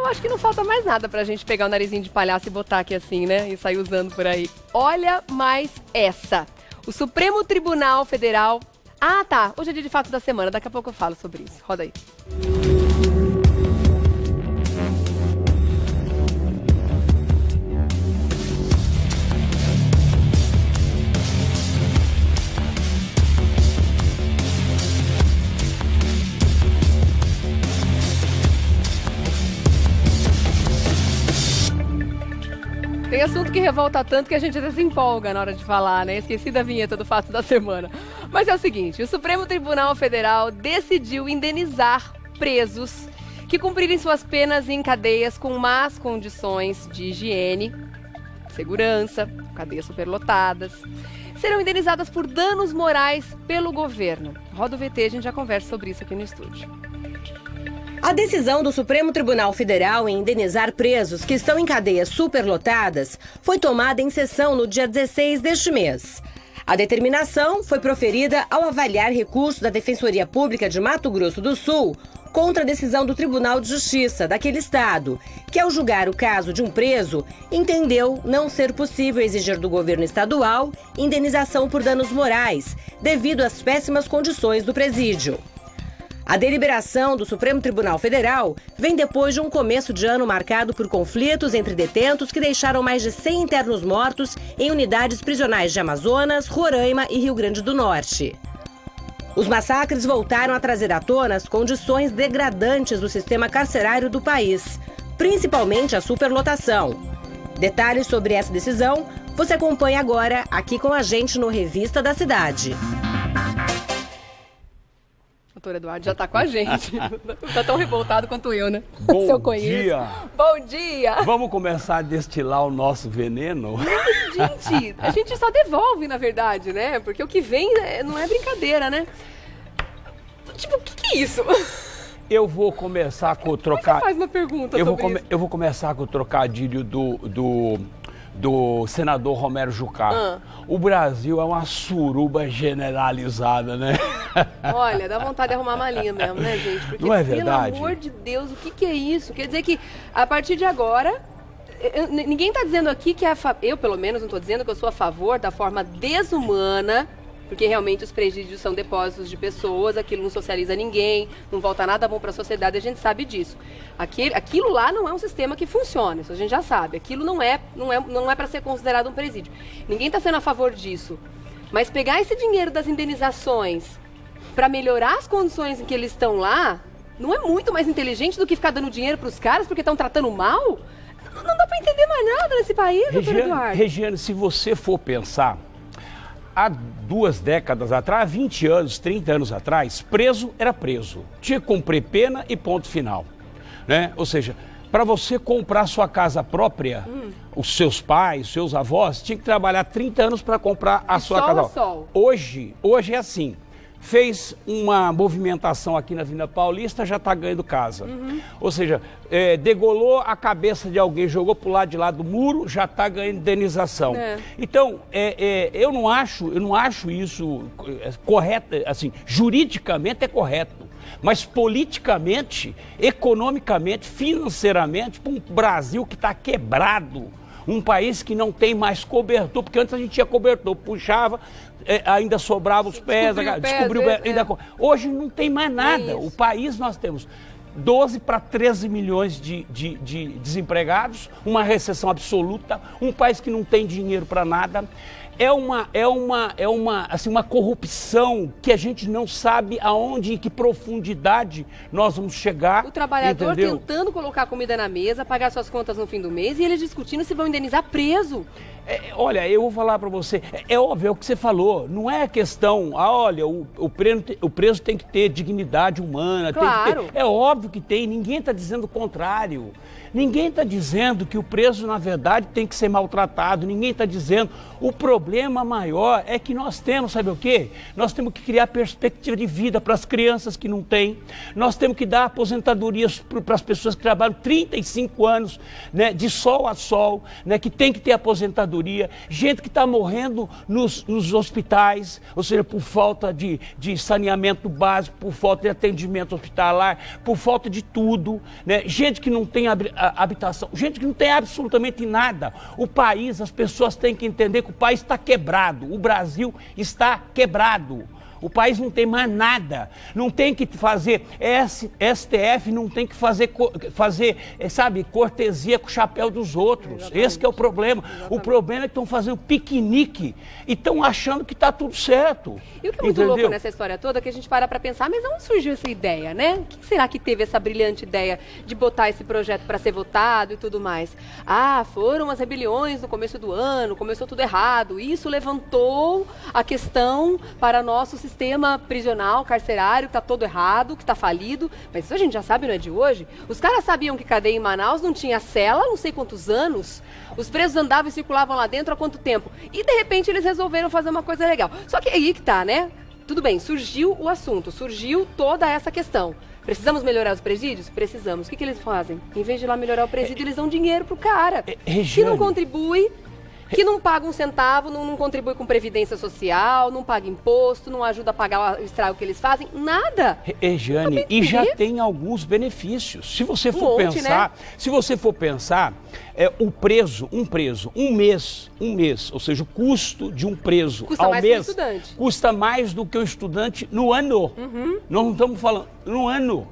eu acho que não falta mais nada pra gente pegar o narizinho de palhaço e botar aqui assim, né? E sair usando por aí. Olha mais essa. O Supremo Tribunal Federal... Ah, tá. Hoje é dia de fato da semana. Daqui a pouco eu falo sobre isso. Roda aí. Tem assunto que revolta tanto que a gente até se empolga na hora de falar, né? Esqueci da vinheta do fato da semana. Mas é o seguinte, o Supremo Tribunal Federal decidiu indenizar presos que cumprirem suas penas em cadeias com más condições de higiene, segurança, cadeias superlotadas. Serão indenizadas por danos morais pelo governo. Roda o VT, a gente já conversa sobre isso aqui no estúdio. A decisão do Supremo Tribunal Federal em indenizar presos que estão em cadeias superlotadas foi tomada em sessão no dia 16 deste mês. A determinação foi proferida ao avaliar recurso da Defensoria Pública de Mato Grosso do Sul contra a decisão do Tribunal de Justiça daquele estado, que ao julgar o caso de um preso, entendeu não ser possível exigir do governo estadual indenização por danos morais, devido às péssimas condições do presídio. A deliberação do Supremo Tribunal Federal vem depois de um começo de ano marcado por conflitos entre detentos que deixaram mais de 100 internos mortos em unidades prisionais de Amazonas, Roraima e Rio Grande do Norte. Os massacres voltaram a trazer à tona as condições degradantes do sistema carcerário do país, principalmente a superlotação. Detalhes sobre essa decisão você acompanha agora aqui com a gente no Revista da Cidade. Doutor Eduardo já está com a gente. Está tão revoltado quanto eu, né? Bom dia! Bom dia! Vamos começar a destilar o nosso veneno? Gente, a gente só devolve, na verdade, né? Porque o que vem não é brincadeira, né? Tipo, o que é isso? Eu vou começar com o trocadilho. Você faz uma pergunta sobre isso. Eu vou começar com o trocadilho do senador Romero Jucá. O Brasil é uma suruba generalizada, né? Olha, dá vontade de arrumar a malinha mesmo, né, gente? Porque, não é verdade? Pelo amor de Deus, o que é isso? Quer dizer que, a partir de agora, ninguém está dizendo aqui que eu, pelo menos, não estou dizendo que eu sou a favor da forma desumana, porque realmente os presídios são depósitos de pessoas, aquilo não socializa ninguém, não volta nada bom para a sociedade, a gente sabe disso. Aquilo lá não é um sistema que funciona, isso a gente já sabe. Aquilo não é para ser considerado um presídio. Ninguém está sendo a favor disso. Mas pegar esse dinheiro das indenizações para melhorar as condições em que eles estão lá, não é muito mais inteligente do que ficar dando dinheiro para os caras porque estão tratando mal? Não dá para entender mais nada nesse país, doutor Eduardo. Regiane, se você for pensar, há 2 décadas atrás, há 20 anos, 30 anos atrás, preso era preso. Tinha que cumprir pena e ponto final. Né? Ou seja, para você comprar sua casa própria, os seus pais, os seus avós, tinha que trabalhar 30 anos para comprar a sua casa. Sol. Hoje é assim. Fez uma movimentação aqui na Avenida Paulista, já está ganhando casa. Ou seja, degolou a cabeça de alguém, jogou para o lado de lá do muro, já está ganhando indenização. Então, eu não acho isso correto, assim, juridicamente é correto. Mas politicamente, economicamente, financeiramente, para um Brasil que está quebrado, um país que não tem mais cobertor, porque antes a gente tinha cobertor, puxava, ainda sobrava os pés, descobriu o pé. Hoje não tem mais nada. O país nós temos 12 para 13 milhões de desempregados, uma recessão absoluta, um país que não tem dinheiro para nada. É uma corrupção que a gente não sabe aonde e que profundidade nós vamos chegar. O trabalhador entendeu? Tentando colocar comida na mesa, pagar suas contas no fim do mês e eles discutindo se vão indenizar preso. Olha, eu vou falar para você, é óbvio, é o que você falou, não é questão, olha, o preso tem que ter dignidade humana, claro. Tem que ter, é óbvio que tem, ninguém está dizendo o contrário, ninguém está dizendo que o preso, na verdade, tem que ser maltratado, ninguém está dizendo, o problema maior é que nós temos, sabe o quê? Nós temos que criar perspectiva de vida para as crianças que não têm, nós temos que dar aposentadorias para as pessoas que trabalham 35 anos, né, de sol a sol, né, que tem que ter aposentadoria. aposentadoria, gente que está morrendo nos hospitais, ou seja, por falta de saneamento básico, por falta de atendimento hospitalar, por falta de tudo, né? Gente que não tem habitação, gente que não tem absolutamente nada. O país, as pessoas têm que entender que o país está quebrado, o Brasil está quebrado. O país não tem mais nada, não tem que fazer, STF não tem que fazer, sabe, cortesia com o chapéu dos outros. Exatamente. Esse que é o problema. Exatamente. O problema é que estão fazendo piquenique e estão achando que está tudo certo. E o que é muito louco nessa história toda é que a gente para pensar, mas onde surgiu essa ideia, né? Quem será que teve essa brilhante ideia de botar esse projeto para ser votado e tudo mais? Ah, foram as rebeliões no começo do ano, começou tudo errado. Isso levantou a questão para nosso sistema prisional, carcerário, que está todo errado, que está falido. Mas isso a gente já sabe, não é de hoje. Os caras sabiam que cadeia em Manaus não tinha cela, não sei quantos anos. Os presos andavam e circulavam lá dentro há quanto tempo. E, de repente, eles resolveram fazer uma coisa legal. Só que aí que tá, né? Tudo bem, surgiu o assunto, surgiu toda essa questão. Precisamos melhorar os presídios? Precisamos. O que eles fazem? Em vez de ir lá melhorar o presídio, eles dão dinheiro pro cara. Que não contribui, que não paga um centavo, não contribui com previdência social, não paga imposto, não ajuda a pagar o estrago que eles fazem, nada. Jane, e já tem alguns benefícios. Se você for pensar, né? Se você for pensar, um mês, ou seja, o custo de um preso custa ao mais mês que o estudante. Custa mais do que o estudante no ano. Nós não estamos falando no ano.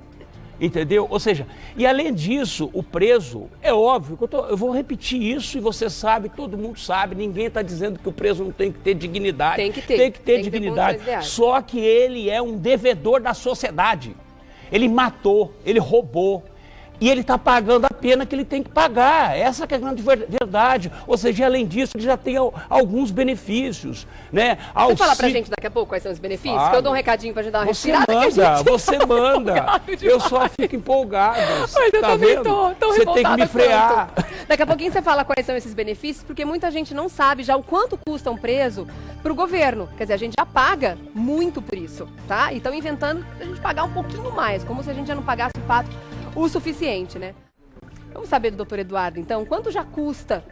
Entendeu? Ou seja, e além disso, o preso, é óbvio, eu vou repetir isso e você sabe, todo mundo sabe, ninguém está dizendo que o preso não tem que ter dignidade. Tem que ter dignidade. Só que ele é um devedor da sociedade. Ele matou, ele roubou. E ele está pagando a pena que ele tem que pagar. Essa que é a grande verdade. Ou seja, além disso, ele já tem alguns benefícios, né? Você fala pra gente daqui a pouco quais são os benefícios? Que eu dou um recadinho pra gente dar uma respirada. Você manda. Eu só fico empolgado. Mas eu tá também vendo? tô Você tem que me frear. Daqui a pouquinho você fala quais são esses benefícios, porque muita gente não sabe já o quanto custa um preso pro governo. Quer dizer, a gente já paga muito por isso, tá? E estão inventando a gente pagar um pouquinho mais, como se a gente já não pagasse o pato o suficiente, né? Vamos saber do doutor Eduardo, então, quanto já custa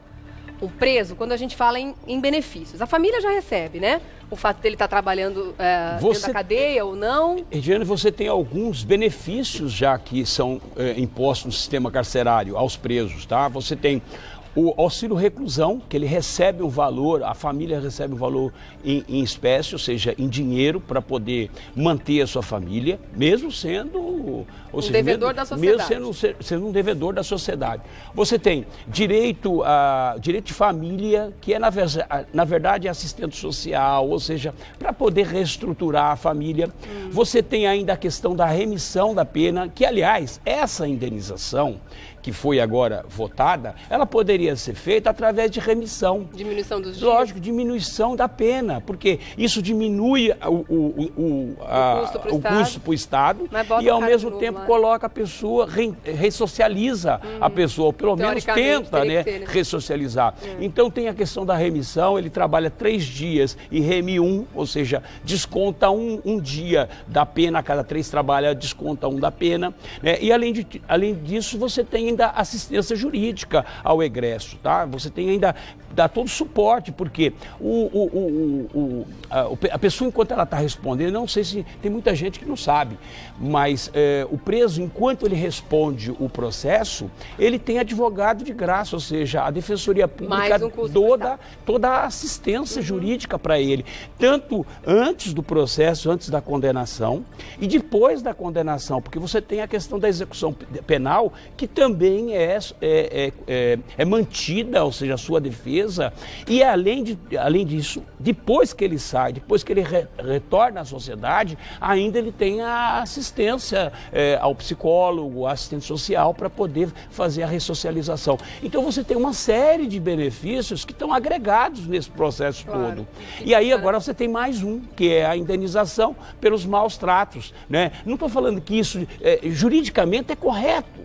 um preso quando a gente fala em benefícios? A família já recebe, né? O fato dele estar trabalhando dentro da cadeia ou não. Regiane, você tem alguns benefícios já que são impostos no sistema carcerário aos presos, tá? Você tem o auxílio reclusão, que ele recebe um valor, a família recebe um valor em espécie, ou seja, em dinheiro, para poder manter a sua família, mesmo sendo devedor da sociedade. Mesmo sendo um devedor da sociedade. Você tem direito de família, que é, na verdade, assistente social, ou seja, para poder reestruturar a família. Você tem ainda a questão da remissão da pena, que, aliás, essa indenização que foi agora votada, ela poderia ser feita através de remissão. Diminuição dos dias. Lógico, diminuição da pena, porque isso diminui o custo para o Estado e, ao mesmo tempo, coloca a pessoa, ressocializa a pessoa, ou pelo menos tenta, né, ressocializar. Então, tem a questão da remissão, ele trabalha 3 dias e reme 1, ou seja, desconta um dia da pena, a cada 3 trabalha, desconta 1 da pena, né? E, além disso, você tem ainda assistência jurídica ao egresso, tá? Você tem ainda, dá todo o suporte, porque a pessoa, enquanto ela está respondendo, não sei se tem muita gente que não sabe, mas o preso, enquanto ele responde o processo, ele tem advogado de graça, ou seja, a Defensoria Pública toda a assistência jurídica para ele, tanto antes do processo, antes da condenação e depois da condenação, porque você tem a questão da execução penal, que também é mantida, ou seja, a sua defesa, e além disso, depois que ele sai, depois que ele retorna à sociedade, ainda ele tem a assistência ao psicólogo, assistente social, para poder fazer a ressocialização. Então você tem uma série de benefícios que estão agregados nesse processo todo. E aí agora você tem mais um, que é a indenização pelos maus tratos, né? Não estou falando que isso juridicamente é correto,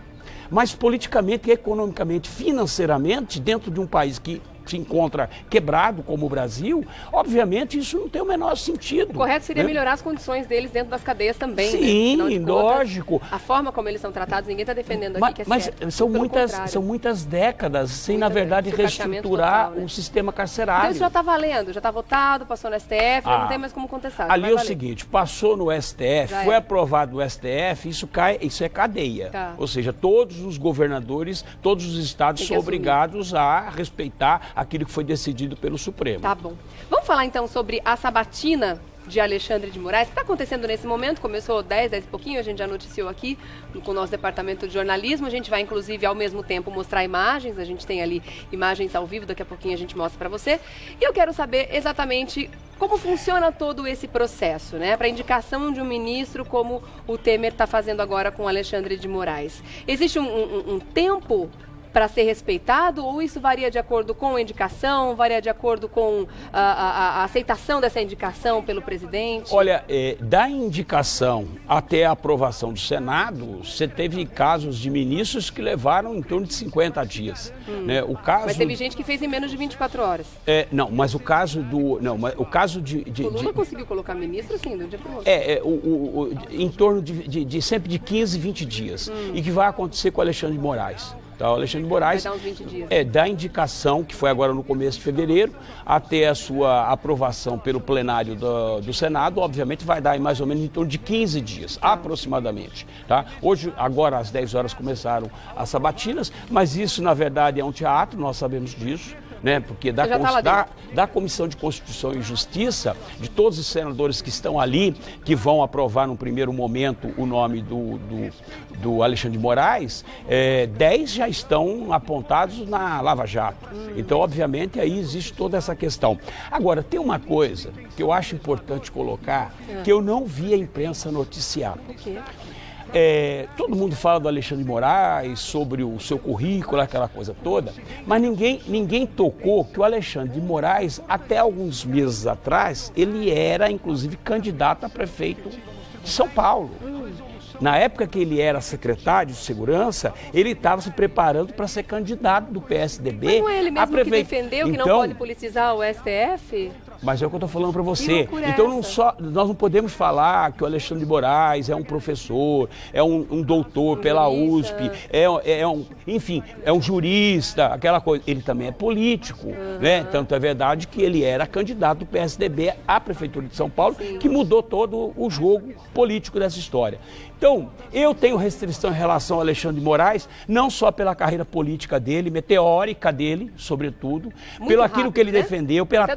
mas politicamente, economicamente, financeiramente, dentro de um país que se encontra quebrado como o Brasil, obviamente isso não tem o menor sentido. O correto seria né? melhorar as condições deles dentro das cadeias também. Sim, né? lógico. A forma como eles são tratados, ninguém está defendendo aqui que é Mas certo. são muitas décadas sem, na verdade, reestruturar total, né? o sistema carcerário. Então isso já está valendo, já está votado, passou no STF, já não tem mais como contestar. Ali é o seguinte, passou no STF, Já foi é. aprovado no STF, isso é cadeia. Tá. Ou seja, todos os governadores, todos os estados Tem que são assumir. obrigados a respeitar aquilo que foi decidido pelo Supremo. Tá bom. Vamos falar então sobre a sabatina de Alexandre de Moraes, que está acontecendo nesse momento, começou 10 e pouquinho, a gente já noticiou aqui com o nosso departamento de jornalismo, a gente vai inclusive ao mesmo tempo mostrar imagens, a gente tem ali imagens ao vivo, daqui a pouquinho a gente mostra para você, e eu quero saber exatamente como funciona todo esse processo, né, para indicação de um ministro como o Temer está fazendo agora com Alexandre de Moraes. Existe um tempo para ser respeitado, ou isso varia de acordo com a indicação, varia de acordo com a aceitação dessa indicação pelo presidente? Olha, da indicação até a aprovação do Senado, você teve casos de ministros que levaram em torno de 50 dias. Né? O caso... Mas teve gente que fez em menos de 24 horas. Não, mas o caso do... Não, mas o caso O Lula conseguiu colocar ministro, assim, de um dia para o outro. Em torno de sempre de 15, 20 dias. E que vai acontecer com o Alexandre de Moraes. Tá, o Alexandre de Moraes Vai dar uns 20 dias. Da indicação, que foi agora no começo de fevereiro, até a sua aprovação pelo plenário do Senado, obviamente vai dar mais ou menos em torno de 15 dias, aproximadamente. Tá? Hoje, agora às 10 horas começaram as sabatinas, mas isso na verdade é um teatro, nós sabemos disso. Né? Porque da Comissão de Constituição e Justiça, de todos os senadores que estão ali, que vão aprovar no primeiro momento o nome do Alexandre de Moraes, 10 já estão apontados na Lava Jato. Então, obviamente, aí existe toda essa questão. Agora, tem uma coisa que eu acho importante colocar, que eu não vi a imprensa noticiar. O quê? Todo mundo fala do Alexandre de Moraes, sobre o seu currículo, aquela coisa toda, mas ninguém tocou que o Alexandre de Moraes, até alguns meses atrás, ele era, inclusive, candidato a prefeito de São Paulo. Na época que ele era secretário de Segurança, ele estava se preparando para ser candidato do PSDB. Mas não é ele mesmo que defendeu que não pode politicizar o STF? Mas é o que eu estou falando para você. loucura Então nós não podemos falar que o Alexandre de Moraes é um professor, é um doutor pela USP, enfim, é um jurista, aquela coisa. Ele também é político, né? Tanto é verdade que ele era candidato do PSDB à Prefeitura de São Paulo, que mudou todo o jogo político dessa história. Então, eu tenho restrição em relação ao Alexandre de Moraes, não só pela carreira política dele, meteórica dele, sobretudo, pelo aquilo que ele defendeu, pela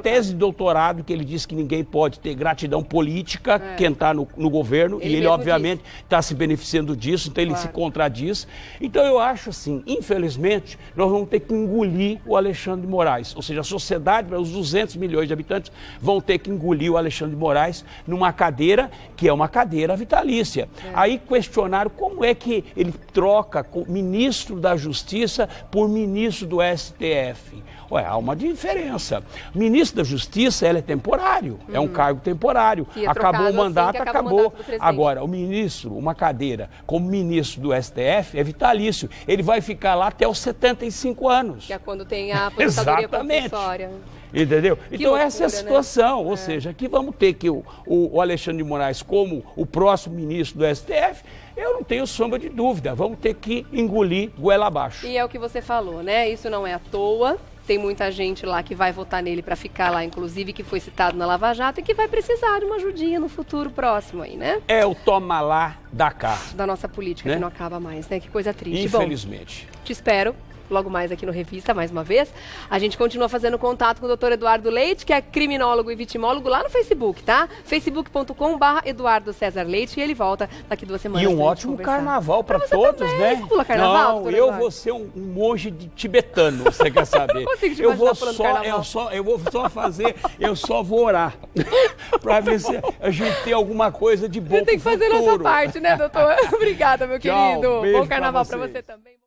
tese de doutorado, que ele disse que ninguém pode ter gratidão política quem está no governo, e ele obviamente está se beneficiando disso, então ele se contradiz. Então eu acho assim, infelizmente, nós vamos ter que engolir o Alexandre de Moraes, ou seja, a sociedade, os 200 milhões de habitantes vão ter que engolir o Alexandre de Moraes numa cadeira que é uma cadeira vitalícia. Aí questionaram como é que ele troca ministro da Justiça por ministro do STF. Ué, há uma diferença. Ministro da Justiça, ele é temporário, é um cargo temporário. Acabou o mandato, assim acabou. Agora, o ministro, uma cadeira como ministro do STF é vitalício. Ele vai ficar lá até os 75 anos. Que é quando tem a aposentadoria compulsória. Entendeu? Então loucura, essa é a situação, ou seja, aqui vamos ter que o Alexandre de Moraes como o próximo ministro do STF, eu não tenho sombra de dúvida, vamos ter que engolir goela abaixo. E é o que você falou, né? Isso não é à toa, tem muita gente lá que vai votar nele para ficar lá, inclusive que foi citado na Lava Jato e que vai precisar de uma ajudinha no futuro próximo aí, né? É o toma lá da cá. Da nossa política, né? Que não acaba mais, né? Que coisa triste. Infelizmente. Bom, te espero logo mais aqui no Revista, mais uma vez. A gente continua fazendo contato com o Dr. Eduardo Leite, que é criminólogo e vitimólogo lá no Facebook, tá? facebook.com/Eduardo César Leite, e ele volta daqui 2 semanas. E um ótimo carnaval para todos, também. né? Você pula carnaval, não, eu vou ser um monge de tibetano, você quer saber? Eu não consigo te imaginar pulando carnaval. Eu só vou orar para ver se a gente tem alguma coisa de bom. Você tem que fazer a nossa parte, né, doutor? Obrigada, meu Tchau, querido. beijo Bom carnaval para pra você também.